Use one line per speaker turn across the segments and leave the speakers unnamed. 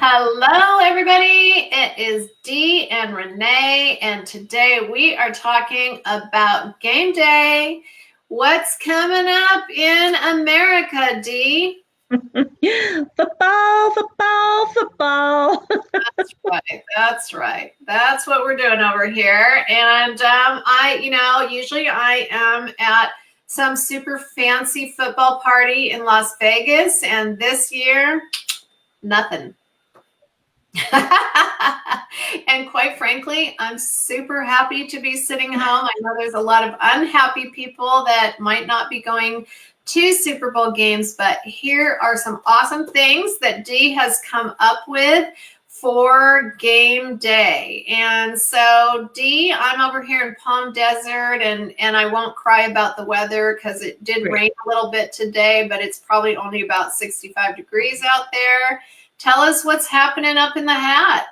Hello, everybody. It is Dee and Renee, and today we are talking about game day. What's coming up in America, Dee?
Football, football, football.
That's right. That's right. That's what we're doing over here. And usually I am at some super fancy football party in Las Vegas, and this year, nothing. And quite frankly, I'm super happy to be sitting home. I know there's a lot of unhappy people that might not be going to Super Bowl games, but here are some awesome things that Dee has come up with for game day. And so, Dee, I'm over here in Palm Desert, and I won't cry about the weather because it did rain a little bit today, but it's probably only about 65 degrees out there. Tell us what's happening up in the hat.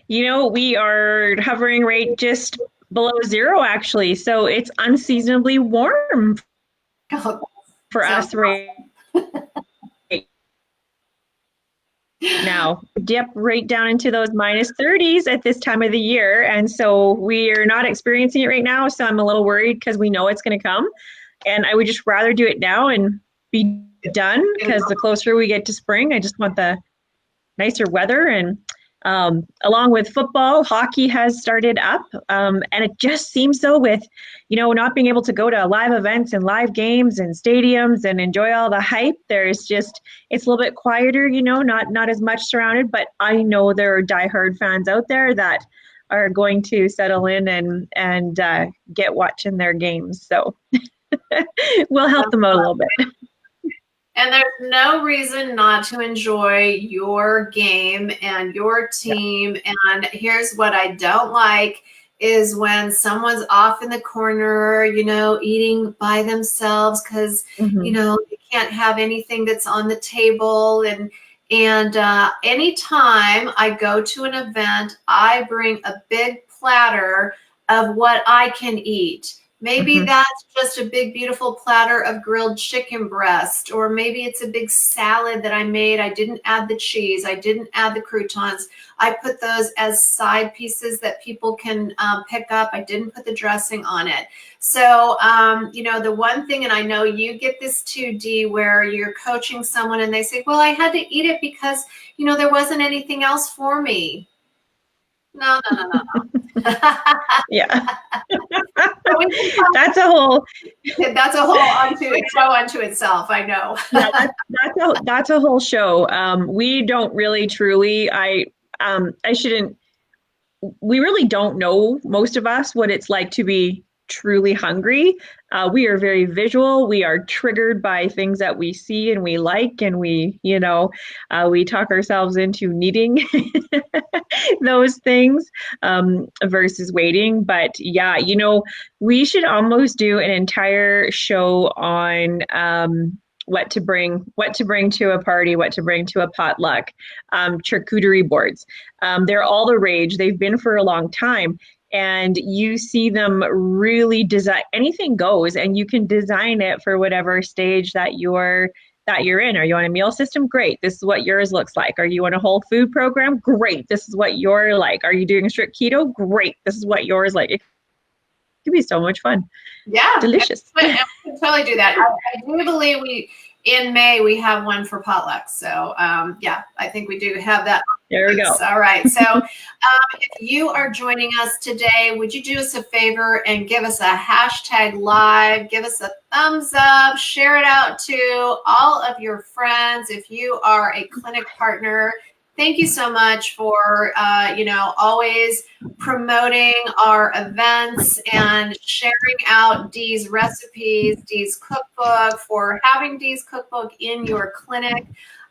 We are hovering right just below zero, actually. So it's unseasonably warm for us right now. Dip right down into those minus 30s at this time of the year. And so we are not experiencing it right now. So I'm a little worried because we know it's going to come. And I would just rather do it now and be done, because the closer we get to spring, I just want the nicer weather. And along with football, hockey has started up, and it just seems so with not being able to go to live events and live games and stadiums and enjoy all the hype. It's a little bit quieter, not as much surrounded, but I know there are diehard fans out there that are going to settle in and get watching their games, so we'll help them out a little bit.
And there's no reason not to enjoy your game and your team. And here's what I don't like is when someone's off in the corner, eating by themselves because, they can't have anything that's on the table. And anytime I go to an event, I bring a big platter of what I can eat. Maybe that's just a big, beautiful platter of grilled chicken breast, or maybe it's a big salad that I made. I didn't add the cheese. I didn't add the croutons. I put those as side pieces that people can pick up. I didn't put the dressing on it. So, the one thing, and I know you get this too, Dee, where you're coaching someone and they say, well, I had to eat it because, there wasn't anything else for me. No.
Yeah. That's a whole
show unto itself. I know.
Yeah, that's a whole show. We don't really truly, we really don't know, most of us, what it's like to be truly hungry. We are very visual. We are triggered by things that we see and we like, and we talk ourselves into needing those things versus waiting. But yeah, we should almost do an entire show on what to bring to a party, what to bring to a potluck. Charcuterie boards. They're all the rage. They've been for a long time. And you see them really design, anything goes, and you can design it for whatever stage that you're in. Are you on a meal system? Great. This is what yours looks like. Are you on a whole food program? Great. This is what you're like. Are you doing a strict keto? Great. This is what yours like. It could be so much fun.
Yeah.
Delicious.
And we can totally do that. I do believe in May, we have one for potluck. So I think we do have that.
There we go.
All right. So if you are joining us today, would you do us a favor and give us a hashtag live, give us a thumbs up, share it out to all of your friends. If you are a clinic partner, thank you so much for, always promoting our events and sharing out Dee's recipes, Dee's cookbook, for having Dee's cookbook in your clinic.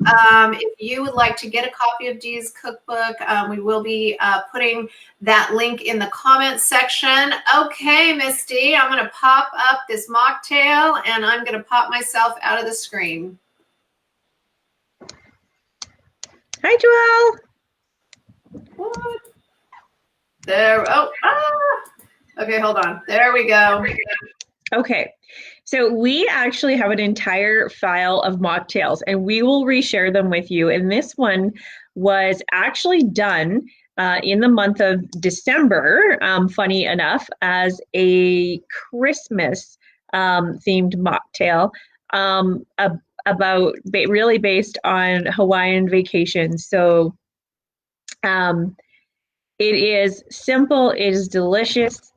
If you would like to get a copy of Dee's cookbook, we will be putting that link in the comments section. Okay, Miss Dee, I'm going to pop up this mocktail, and I'm going to pop myself out of the screen.
Hi, Joelle.
What? There. Okay, hold on. There we go.
Okay. So we actually have an entire file of mocktails, and we will reshare them with you. And this one was actually done in the month of December, funny enough, as a Christmas themed mocktail about really based on Hawaiian vacations. So it is simple, it is delicious,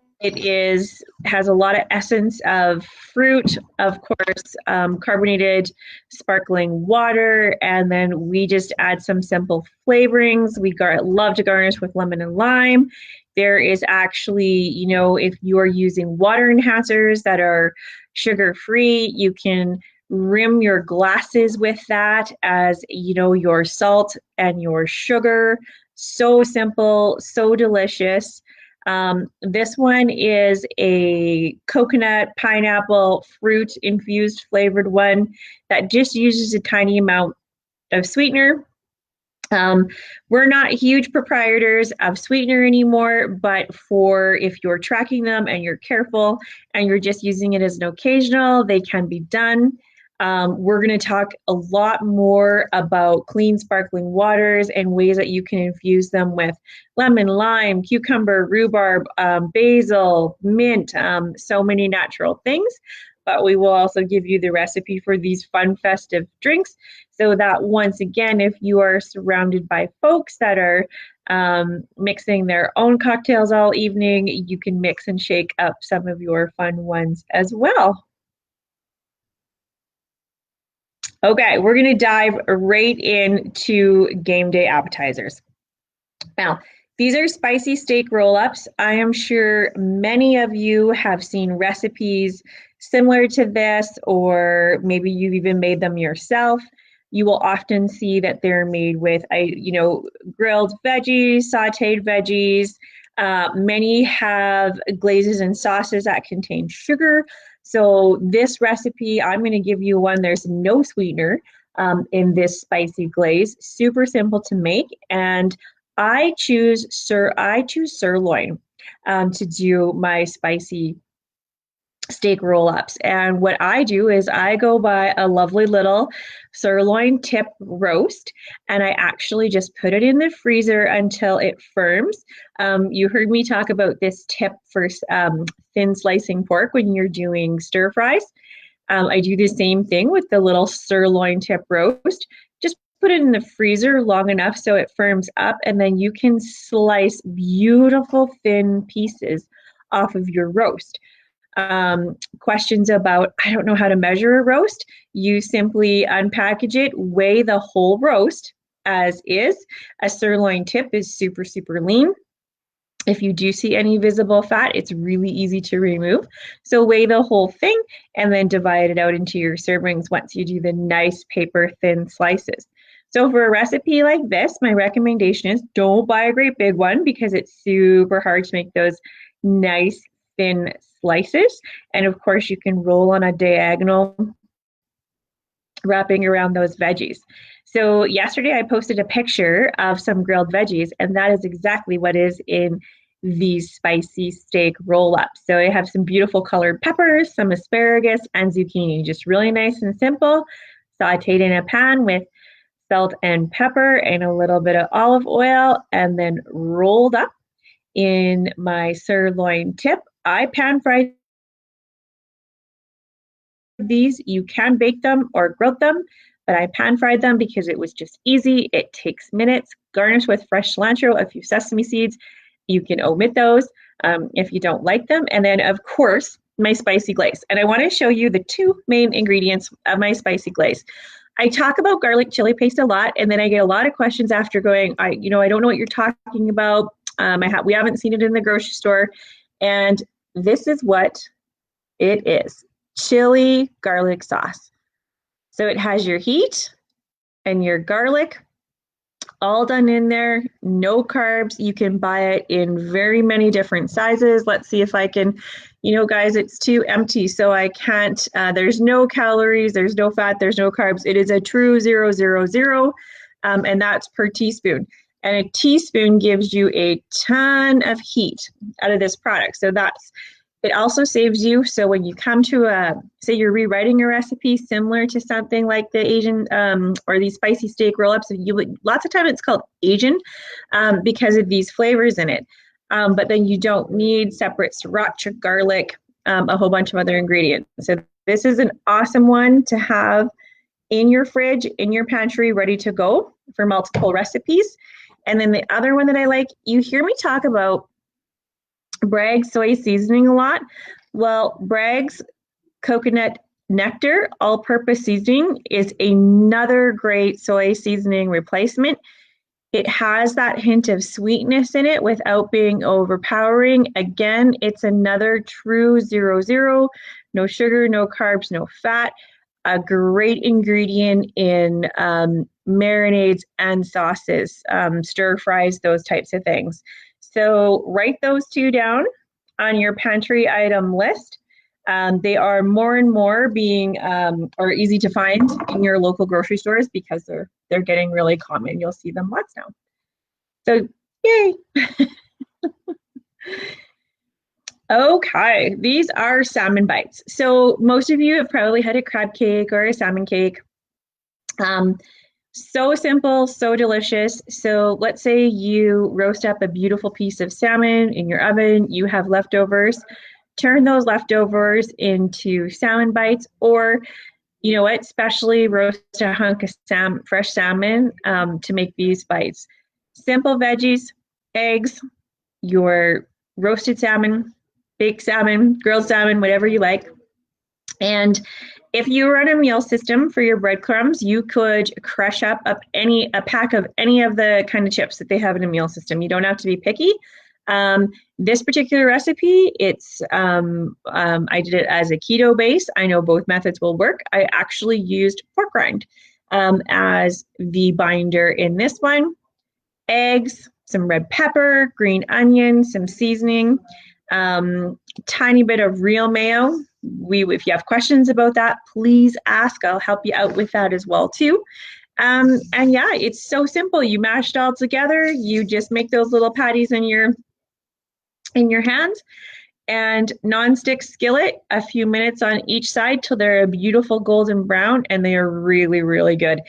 has a lot of essence of fruit, of course, carbonated sparkling water, and then we just add some simple flavorings. We love to garnish with lemon and lime. There is actually, if you are using water enhancers that are sugar-free, you can rim your glasses with that as, your salt and your sugar. So simple, so delicious. This one is a coconut, pineapple, fruit infused flavored one that just uses a tiny amount of sweetener. We're not huge proprietors of sweetener anymore, but for if you're tracking them and you're careful and you're just using it as an occasional, they can be done. We're going to talk a lot more about clean sparkling waters and ways that you can infuse them with lemon, lime, cucumber, rhubarb, basil, mint, so many natural things. But we will also give you the recipe for these fun festive drinks so that once again, if you are surrounded by folks that are mixing their own cocktails all evening, you can mix and shake up some of your fun ones as well. Okay, we're going to dive right into game day appetizers. Now, these are spicy steak roll-ups. I am sure many of you have seen recipes similar to this, or maybe you've even made them yourself. You will often see that they're made with, grilled veggies, sautéed veggies. Many have glazes and sauces that contain sugar. So this recipe, I'm going to give you one. There's no sweetener in this spicy glaze. Super simple to make, and I choose sirloin to do my spicy steak roll-ups. And what I do is I go buy a lovely little sirloin tip roast, and I actually just put it in the freezer until it firms. You heard me talk about this tip for thin slicing pork when you're doing stir fries. I do the same thing with the little sirloin tip roast. Just put it in the freezer long enough so it firms up, and then you can slice beautiful thin pieces off of your roast. Questions about, I don't know how to measure a roast. You simply unpackage it, weigh the whole roast as is. A sirloin tip is super, super lean. If you do see any visible fat, it's really easy to remove. So weigh the whole thing and then divide it out into your servings once you do the nice paper thin slices. So for a recipe like this, my recommendation is don't buy a great big one because it's super hard to make those nice thin slices. And of course, you can roll on a diagonal, wrapping around those veggies. So yesterday I posted a picture of some grilled veggies, and that is exactly what is in these spicy steak roll-ups. So I have some beautiful colored peppers, some asparagus, and zucchini, just really nice and simple, sauteed in a pan with salt and pepper and a little bit of olive oil, and then rolled up in my sirloin tip. I pan fried these. You can bake them or grill them, but I pan fried them because it was just easy. It takes minutes. Garnish with fresh cilantro, a few sesame seeds. You can omit those if you don't like them. And then, of course, my spicy glaze. And I want to show you the two main ingredients of my spicy glaze. I talk about garlic chili paste a lot, and then I get a lot of questions after going, I don't know what you're talking about. We haven't seen it in the grocery store. And this is what it is. Chili garlic sauce. So it has your heat and your garlic all done in there, no carbs. You can buy it in very many different sizes. Let's see if I can, guys, it's too empty, so I can't, there's no calories, there's no fat, there's no carbs. It is a true 0, 0, 0, and that's per teaspoon. And a teaspoon gives you a ton of heat out of this product. So that's It also saves you. So when you come to say you're rewriting a recipe similar to something like the Asian or these spicy steak roll-ups, lots of time it's called Asian because of these flavors in it. But then you don't need separate sriracha, garlic, a whole bunch of other ingredients. So this is an awesome one to have in your fridge, in your pantry, ready to go for multiple recipes. And then the other one that I like, you hear me talk about Bragg's soy seasoning a lot. Well, Bragg's coconut nectar all-purpose seasoning is another great soy seasoning replacement. It has that hint of sweetness in it without being overpowering. Again, it's another true 0-0, no sugar, no carbs, no fat. A great ingredient in marinades and sauces, stir fries, those types of things. So write those two down on your pantry item list. They are more and more being or easy to find in your local grocery stores because they're getting really common. You'll see them lots now. So yay! Okay, these are salmon bites. So most of you have probably had a crab cake or a salmon cake. So simple, so delicious. So let's say you roast up a beautiful piece of salmon in your oven, you have leftovers. Turn those leftovers into salmon bites, or you know what, specially roast a hunk of fresh salmon to make these bites. Simple veggies, eggs, your roasted salmon, baked salmon, grilled salmon, whatever you like. And if you run a meal system for your breadcrumbs, you could crush up a pack of any of the kind of chips that they have in a meal system. You don't have to be picky. This particular recipe, it's I did it as a keto base. I know both methods will work. I actually used pork rind as the binder in this one. Eggs, some red pepper, green onion, some seasoning, tiny bit of real mayo. If you have questions about that, please ask. I'll help you out with that as well too. And yeah, it's so simple. You mash it all together. You just make those little patties in your hands, and non-stick skillet, a few minutes on each side till they're a beautiful golden brown, and they are really, really good.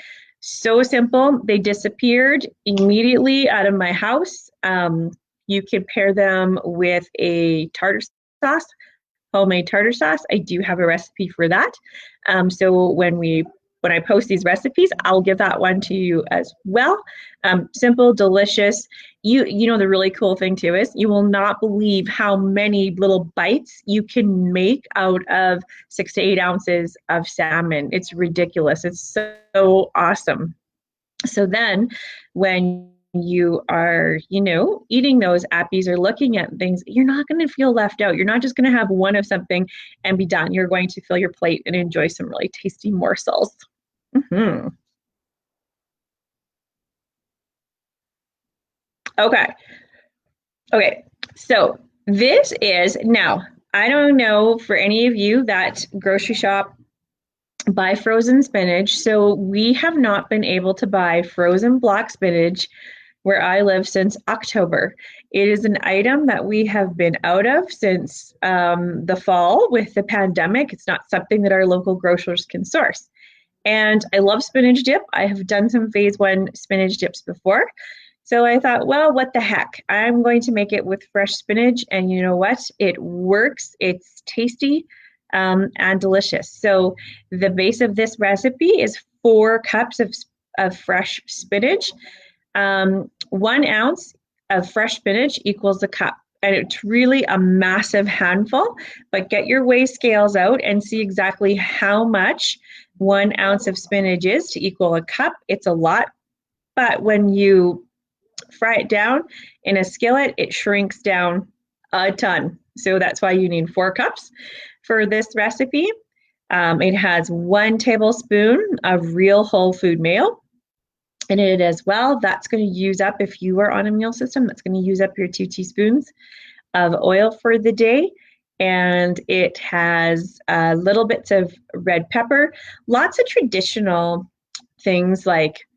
So simple. They disappeared immediately out of my house. You could pair them with a tartar sauce, homemade tartar sauce. I do have a recipe for that. So when I post these recipes, I'll give that one to you as well. Simple, delicious. You know, the really cool thing too is you will not believe how many little bites you can make out of 6 to 8 ounces of salmon. It's ridiculous. It's so awesome. So then when you are, you know, eating those appies or looking at things, you're not going to feel left out. You're not just going to have one of something and be done. You're going to fill your plate and enjoy some really tasty morsels. Mm-hmm. Okay. So this is now, I don't know for any of you that grocery shop buy frozen spinach. So we have not been able to buy frozen block spinach where I live since October. It is an item that we have been out of since the fall with the pandemic. It's not something that our local grocers can source. And I love spinach dip. I have done some phase 1 spinach dips before. So I thought, well, what the heck? I'm going to make it with fresh spinach. And you know what? It works. It's tasty and delicious. So the base of this recipe is 4 cups of fresh spinach. 1 ounce of fresh spinach equals a cup. And it's really a massive handful, but get your weigh scales out and see exactly how much 1 ounce of spinach is to equal a cup. It's a lot, but when you fry it down in a skillet, it shrinks down a ton. So that's why you need 4 cups for this recipe. It has 1 tablespoon of real whole food mayo in it as well. That's going to use up, if you are on a meal system, that's going to use up your 2 teaspoons of oil for the day. And it has little bits of red pepper, lots of traditional things like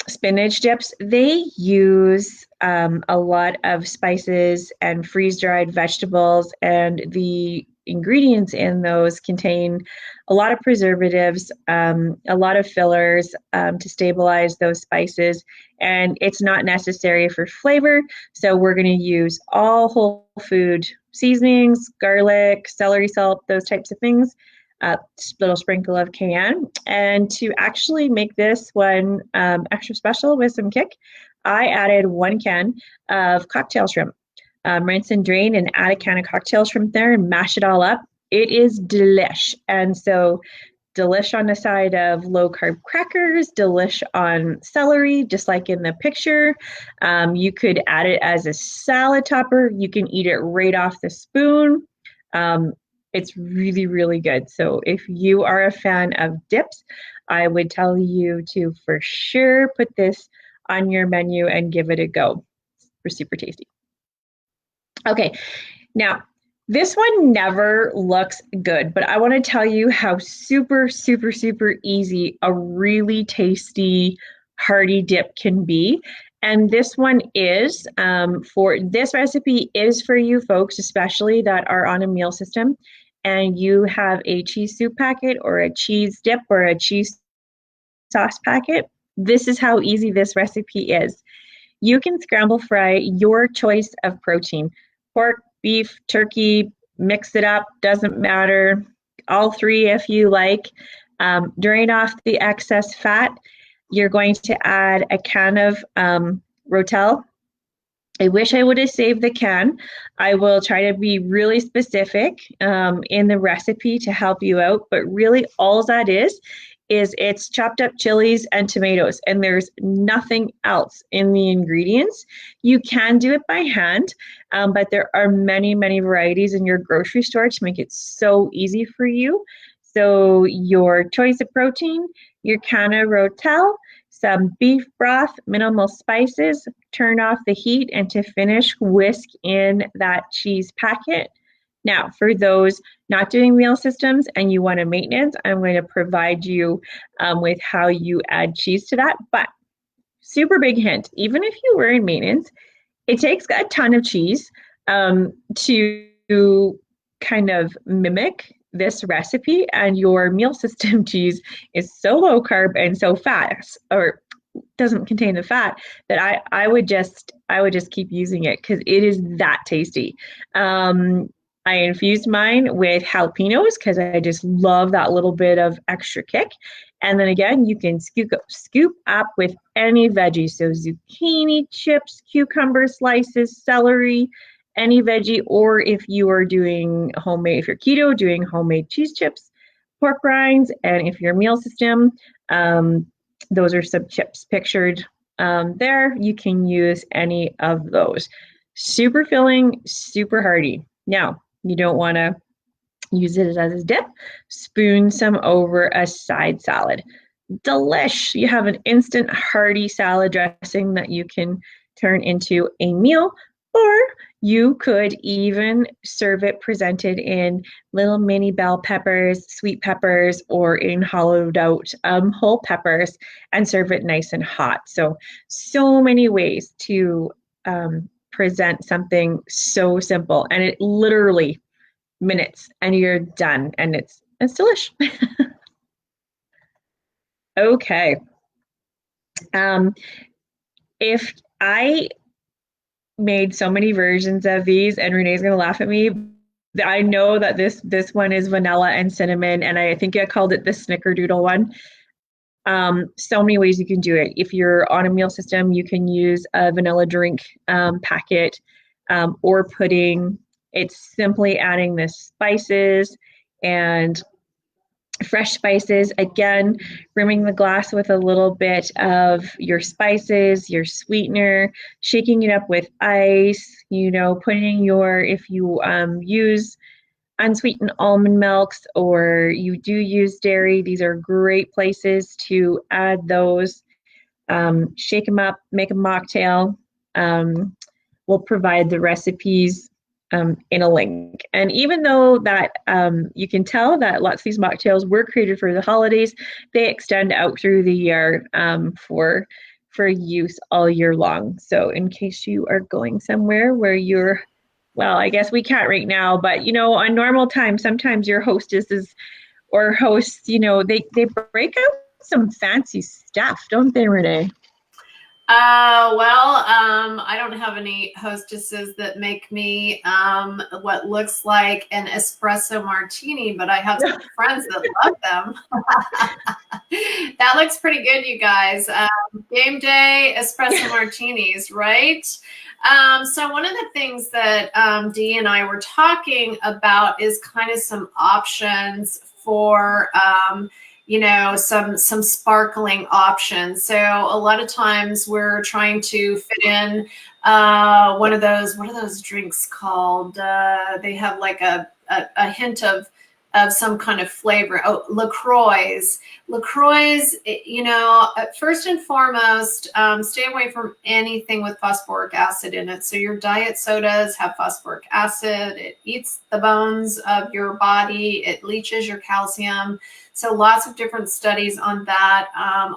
spinach dips, they use a lot of spices and freeze-dried vegetables, and the ingredients in those contain a lot of preservatives, a lot of fillers to stabilize those spices, and it's not necessary for flavor. So we're going to use all whole food seasonings, garlic, celery salt, those types of things, a little sprinkle of cayenne. And to actually make this one extra special with some kick, I added 1 can of cocktail shrimp. Rinse and drain and add a can of cocktail shrimp there and mash it all up. It is delish. And so delish on the side of low carb crackers, delish on celery, just like in the picture. You could add it as a salad topper. You can eat it right off the spoon. It's really, really good. So if you are a fan of dips, I would tell you to for sure put this on your menu and give it a go. It's super tasty. Okay, now this one never looks good, but I want to tell you how super, super, super easy a really tasty hearty dip can be. And this one is for this recipe is for you folks, especially that are on a meal system and you have a cheese soup packet or a cheese dip or a cheese sauce packet. This is how easy this recipe is. You can scramble fry your choice of protein, pork, beef, turkey, mix it up, doesn't matter, all three if you like. Drain off the excess fat. You're going to add a can of Rotel. I wish I would have saved the can. I will try to be really specific in the recipe to help you out, but really all that is it's chopped up chilies and tomatoes, and there's nothing else in the ingredients. You can do it by hand, but there are many, many varieties in your grocery store to make it so easy for you. So your choice of protein, your can of Rotel, some beef broth, minimal spices, turn off the heat, and to finish, whisk in that cheese packet. Now, for those not doing meal systems and you want a maintenance, I'm going to provide you with how you add cheese to that. But super big hint, even if you were in maintenance, it takes a ton of cheese to kind of mimic this recipe, and your meal system cheese is so low carb and so fat, or doesn't contain the fat, that I would just keep using it because it is that tasty. I infused mine with jalapenos because I just love that little bit of extra kick. And then again, you can scoop up with any veggie. So zucchini chips, cucumber slices, celery, any veggie, or if you are doing homemade, if you're keto, doing homemade cheese chips, pork rinds, and if you're meal system, those are some chips pictured there. You can use any of those. Super filling, super hearty. Now, you don't want to use it as a dip. Spoon some over a side salad. Delish. You have an instant hearty salad dressing that you can turn into a meal, or you could even serve it presented in little mini bell peppers, sweet peppers, or in hollowed out whole peppers and serve it nice and hot. So many ways to present something so simple, and it literally minutes and you're done, and it's delish. Okay. If I made so many versions of these, and Renee's gonna laugh at me, I know that this one is vanilla and cinnamon, and I think I called it the snickerdoodle one. So many ways you can do it. If you're on a meal system, you can use a vanilla drink packet or pudding. It's simply adding the spices and fresh spices. Again, rimming the glass with a little bit of your spices, your sweetener, shaking it up with ice, putting your, if you use unsweetened almond milks or you do use dairy, these are great places to add those. Shake them up, make a mocktail. We'll provide the recipes in a link. And even though that you can tell that lots of these mocktails were created for the holidays, they extend out through the year for use all year long. So in case you are going somewhere where you're, well, I guess we can't right now, but on normal time, sometimes your hostesses or hosts, they break out some fancy stuff, don't they, Renee?
I don't have any hostesses that make me what looks like an espresso martini, but I have some friends that love them. That looks pretty good, you guys. Game day espresso martinis, right? So one of the things that Dee and I were talking about is kind of some options for some sparkling options. So a lot of times we're trying to fit in one of those, what are those drinks called? They have like a hint of some kind of flavor. Oh, LaCroix. LaCroix, first and foremost, stay away from anything with phosphoric acid in it. So your diet sodas have phosphoric acid. It eats the bones of your body. It leaches your calcium. So lots of different studies on that.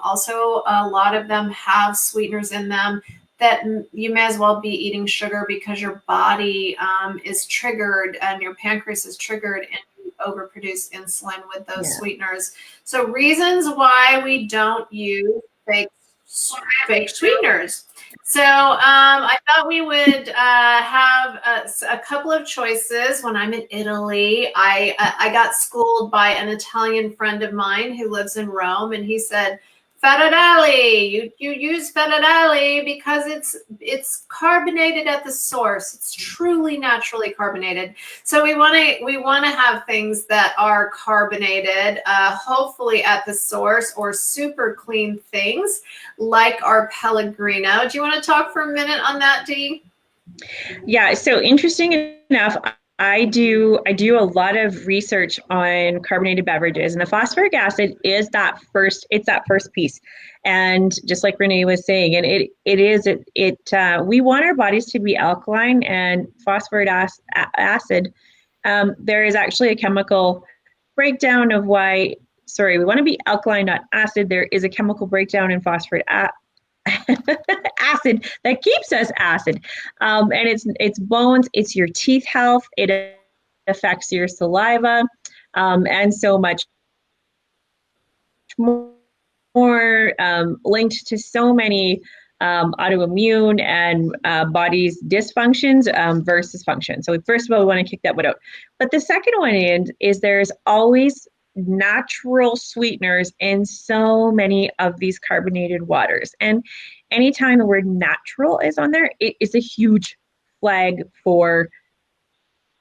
Also, a lot of them have sweeteners in them that you may as well be eating sugar because your body is triggered and your pancreas is triggered and you overproduce insulin with those sweeteners. So reasons why we don't use fake sweeteners. So I thought we would have a couple of choices. When I'm in Italy, I got schooled by an Italian friend of mine who lives in Rome, and he said, "Fettuccine, you use fettuccine because it's carbonated at the source. It's truly naturally carbonated. So we want to have things that are carbonated, hopefully at the source, or super clean things like our Pellegrino." Do you want to talk for a minute on that, Dee?
Yeah. So interesting enough, I do a lot of research on carbonated beverages, and the phosphoric acid is that first piece. And just like Renee was saying, and we want our bodies to be alkaline, and phosphoric acid, there is actually a chemical breakdown of why, we want to be alkaline, not acid. There is a chemical breakdown in phosphoric acid that keeps us acid, and it's bones, it's your teeth health, it affects your saliva, and so much more, linked to so many autoimmune and body's dysfunctions versus function. So first of all, we want to kick that one out. But the second one is there's always natural sweeteners in so many of these carbonated waters. And anytime the word natural is on there, it is a huge flag for,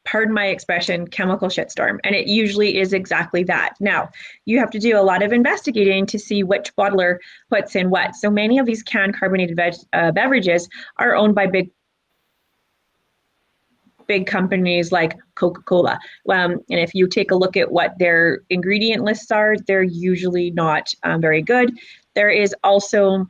pardon my expression, chemical shitstorm. And it usually is exactly that. Now, you have to do a lot of investigating to see which bottler puts in what. So many of these canned carbonated beverages are owned by big companies like Coca-Cola. And if you take a look at what their ingredient lists are, they're usually not very good. There is also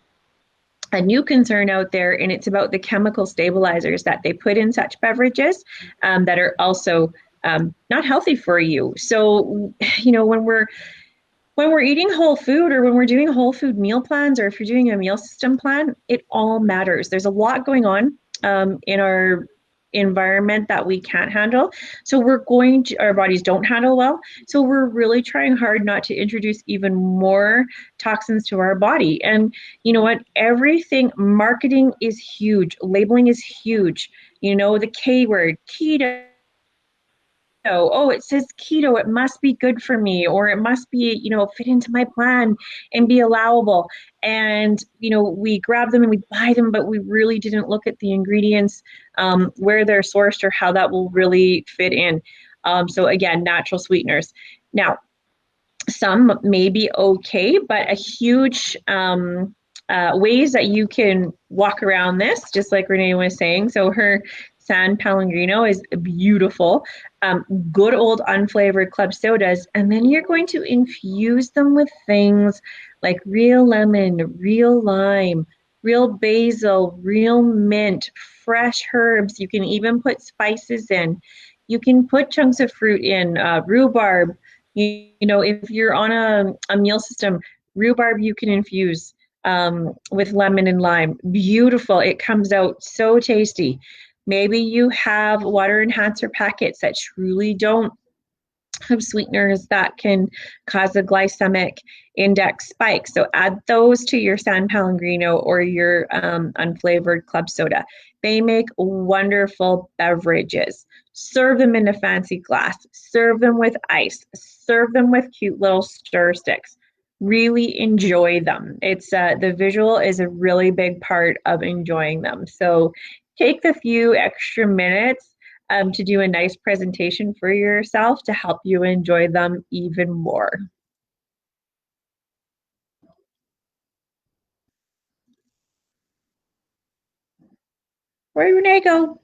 a new concern out there, and it's about the chemical stabilizers that they put in such beverages that are also not healthy for you. So, when we're eating whole food, or when we're doing whole food meal plans, or if you're doing a meal system plan, it all matters. There's a lot going on in our environment that we can't handle. So our bodies don't handle well. So we're really trying hard not to introduce even more toxins to our body. And you know what? Marketing is huge. Labeling is huge. The K word, keto. Oh, it says keto, it must be good for me, or it must be, fit into my plan and be allowable. And, we grab them and we buy them, but we really didn't look at the ingredients, where they're sourced, or how that will really fit in. So again, natural sweeteners. Now, some may be okay, but a huge ways that you can walk around this, just like Renee was saying. So her San Pellegrino is beautiful. Good old unflavored club sodas, and then you're going to infuse them with things like real lemon, real lime, real basil, real mint, fresh herbs. You can even put spices in. You can put chunks of fruit in, rhubarb. You know, if you're on a meal system, rhubarb you can infuse with lemon and lime. Beautiful. It comes out so tasty. Maybe you have water enhancer packets that truly don't have sweeteners that can cause a glycemic index spike. So add those to your San Pellegrino or your unflavored club soda. They make wonderful beverages. Serve them in a fancy glass. Serve them with ice. Serve them with cute little stir sticks. Really enjoy them. It's the visual is a really big part of enjoying them. So take the few extra minutes to do a nice presentation for yourself to help you enjoy them even more. Where did Renee go?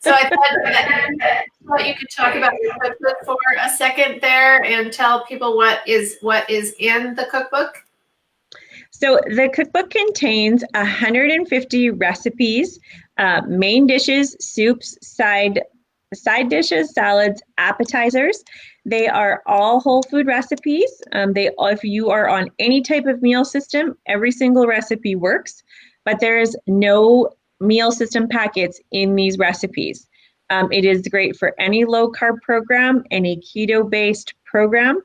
So I thought you could talk about the cookbook for a second there and tell people what is in the cookbook.
So the cookbook contains 150 recipes, main dishes, soups, side dishes, salads, appetizers. They are all whole food recipes. If you are on any type of meal system, every single recipe works, but there's no meal system packets in these recipes. It is great for any low carb program, any keto based program.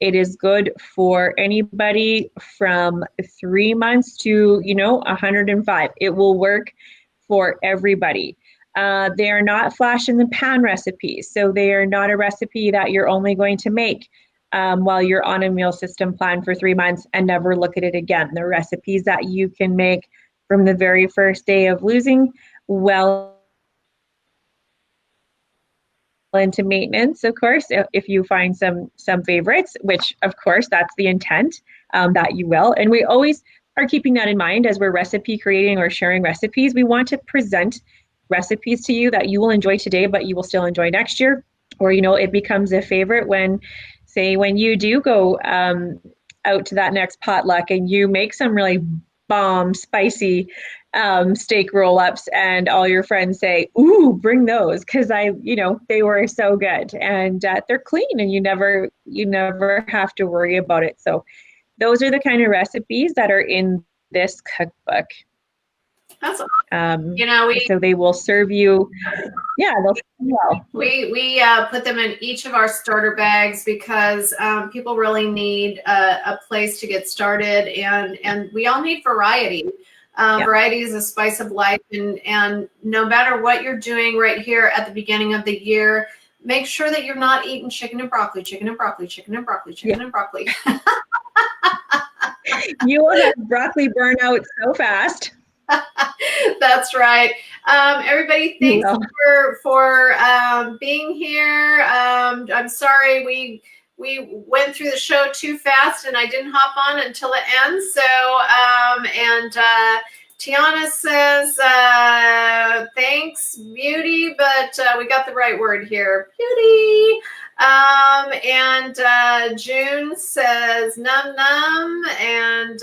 It is good for anybody from 3 months to, 105. It will work for everybody. They are not flash in the pan recipes. So they are not a recipe that you're only going to make while you're on a meal system plan for 3 months and never look at it again. They're recipes that you can make from the very first day of losing well into maintenance, of course, if you find some favorites, which of course that's the intent, that you will. And we always are keeping that in mind as we're recipe creating or sharing recipes. We want to present recipes to you that you will enjoy today, but you will still enjoy next year. Or, it becomes a favorite when you do go out to that next potluck and you make some really bomb spicy steak roll-ups and all your friends say, ooh, bring those, because they were so good, and they're clean and you never have to worry about it. So those are the kind of recipes that are in this cookbook.
That's awesome.
So they will serve you. Yeah, they'll serve you well.
We put them in each of our starter bags because people really need a place to get started, and we all need variety. Variety is a spice of life, and no matter what you're doing right here at the beginning of the year, make sure that you're not eating chicken and broccoli, chicken and broccoli, chicken and broccoli, chicken and broccoli.
You will have broccoli burnout so fast.
That's right. Everybody, thanks for being here. I'm sorry we went through the show too fast and I didn't hop on until it ends. So, Tiana says, thanks, beauty, but we got the right word here, beauty. June says, num num, and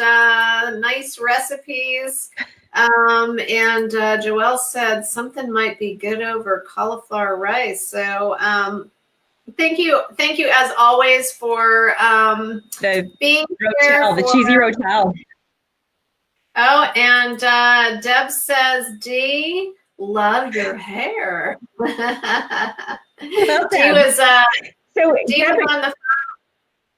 nice recipes. Joelle said something might be good over cauliflower rice. So, thank you as always for being here.
The cheesy rotel.
Oh, and Deb says, D, love your hair. Dee was on the phone.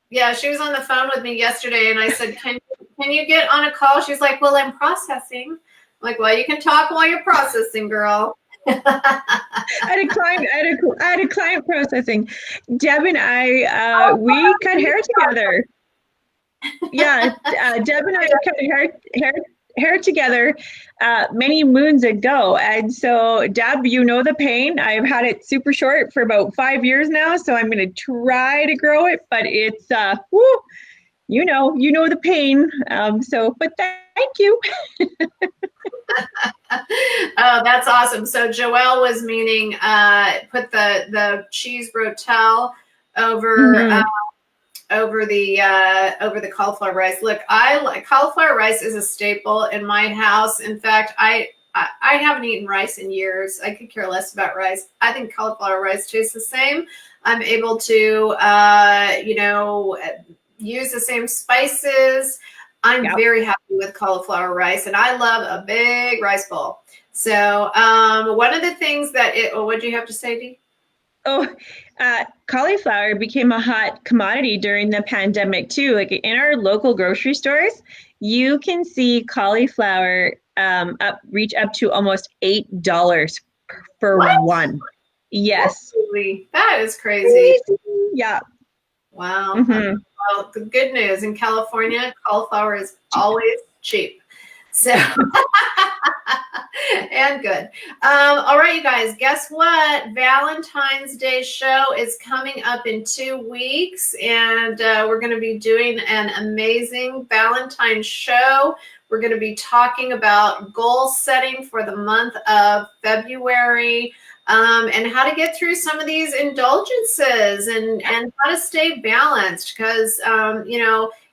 Yeah, she was on the phone with me yesterday, and I said, can you get on a call? She's like, well, I'm processing. I'm like, well, you can talk while you're processing, girl.
I had a client processing. Deb and I, we cut hair together. Yeah, Deb and I cut hair together many moons ago. And so, Deb, you know the pain. I've had it super short for about 5 years now, so I'm going to try to grow it, but it's, you know the pain. But thank you.
Oh, that's awesome. So Joelle was meaning put the cheese rotel over over the cauliflower rice. Look, I like cauliflower rice is a staple in my house. In fact, I haven't eaten rice in years. I could care less about rice. I think cauliflower rice tastes the same. I'm able to, use the same spices. I'm very happy with cauliflower rice, and I love a big rice bowl. So one of the things that what do you have to say, Dee?
Oh, cauliflower became a hot commodity during the pandemic too. Like in our local grocery stores, you can see cauliflower reach up to almost $8 for
What?
one. Yes.
That is crazy.
Yeah.
Wow.
Mm-hmm.
Well, the good news in California, cauliflower is always cheap. So, and good. All right, you guys, guess what? Valentine's Day show is coming up in 2 weeks, and we're going to be doing an amazing Valentine's show. We're going to be talking about goal setting for the month of February, and how to get through some of these indulgences and how to stay balanced, because,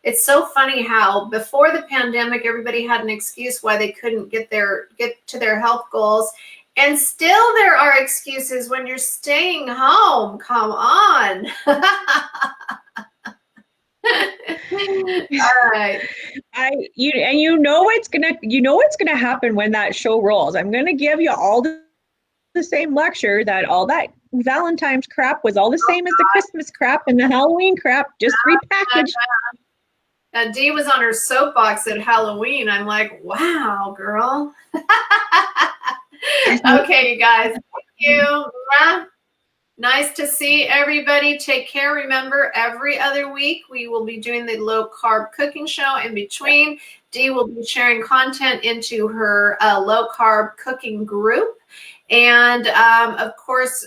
it's so funny how before the pandemic, everybody had an excuse why they couldn't get to their health goals. And still there are excuses when you're staying home. Come on. All right.
You know what's gonna happen when that show rolls. I'm gonna give you all the same lecture that all that Valentine's crap was all the same as the Christmas crap and the Halloween crap, just repackaged.
Dee was on her soapbox at Halloween. I'm like, wow, girl. Okay, you guys. Thank you. Nice to see everybody. Take care. Remember, every other week we will be doing the low-carb cooking show. In between, Dee will be sharing content into her low-carb cooking group. And of course,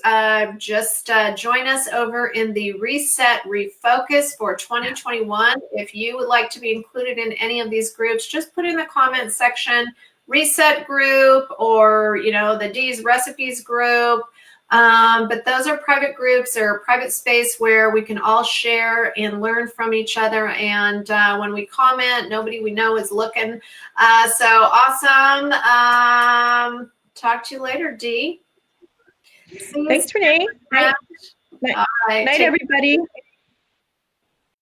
just join us over in the Reset Refocus for 2021. If you would like to be included in any of these groups, just put in the comment section, Reset group, or, the Dee's Recipes group. But those are private groups or private space where we can all share and learn from each other. And when we comment, nobody we know is looking. So awesome. Talk to you later, Dee.
Thanks, Renee.
All right.
Night, everybody.